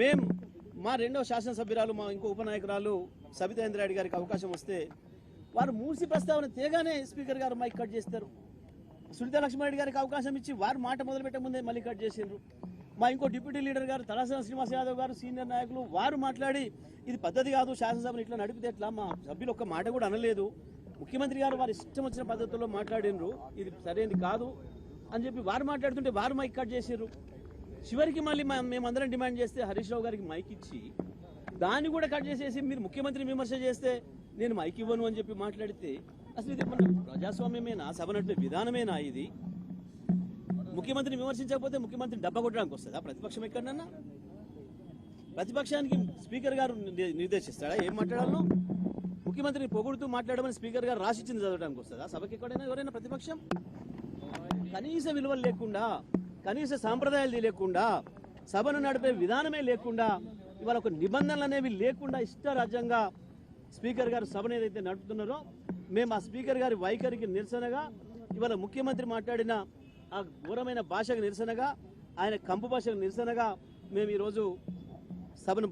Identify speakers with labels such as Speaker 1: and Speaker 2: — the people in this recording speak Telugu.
Speaker 1: మేము మా రెండవ శాసనసభ్యురాలు మా ఇంకో ఉపనాయకురాలు సబితా రెడ్డి గారికి అవకాశం వస్తే వారు మూసి ప్రస్తావన తేగానే స్పీకర్ గారు మైక్ కట్ చేస్తారు. సునీతా లక్ష్మారెడ్డి గారికి అవకాశం ఇచ్చి వారు మాట మొదలు పెట్టే ముందే మళ్ళీ కట్ చేసిండ్రు. మా ఇంకో డిప్యూటీ లీడర్ గారు తలసాని శ్రీనివాస్ యాదవ్ గారు సీనియర్ నాయకులు వారు మాట్లాడి ఇది పద్ధతి కాదు, శాసనసభను ఇట్లా నడిపితే ఎట్లా, మా సభ్యులు ఒక్క మాట కూడా అనలేదు, ముఖ్యమంత్రి గారు వారి ఇష్టం వచ్చిన పద్ధతుల్లో మాట్లాడినరు, ఇది సరైనది కాదు అని చెప్పి వారు మాట్లాడుతుంటే వారు మైక్ కట్ చేసారు. చివరికి మళ్ళీ మేమందరం డిమాండ్ చేస్తే హరీష్ రావు గారికి మైక్ ఇచ్చి దాన్ని కూడా కట్ చేసేసి మీరు ముఖ్యమంత్రిని విమర్శ చేస్తే నేను మైక్ ఇవ్వను అని చెప్పి మాట్లాడితే అసలు ఇది మన ప్రజాస్వామ్యమేనా, సభ నడిపే విధానమేనా? ఇది ముఖ్యమంత్రిని విమర్శించకపోతే ముఖ్యమంత్రిని డబ్బా కొట్టడానికి వస్తుందా ప్రతిపక్షం ఎక్కడన్నా? ప్రతిపక్షానికి స్పీకర్ గారు నిర్దేశిస్తాడా ఏం మాట్లాడాలో? ముఖ్యమంత్రిని పొగుడుతూ మాట్లాడమని స్పీకర్ గారు రాసిచ్చింది చదవడానికి వస్తుందా సభకి ఎక్కడైనా ఎవరైనా ప్రతిపక్షం? కనీస విలువలు లేకుండా, కనీస సాంప్రదాయాలు తెలియకుండా, సభను నడిపే విధానమే లేకుండా, ఇవాళ ఒక నిబంధనలు అనేవి లేకుండా ఇష్టరాజ్యంగా స్పీకర్ గారు సభను ఏదైతే నడుపుతున్నారో మేము ఆ స్పీకర్ గారి వైఖరికి నిరసనగా, ఇవాళ ముఖ్యమంత్రి మాట్లాడిన ఆ ఘోరమైన భాషకు నిరసనగా, ఆయన కంపు భాషకు నిరసనగా మేము ఈరోజు సభను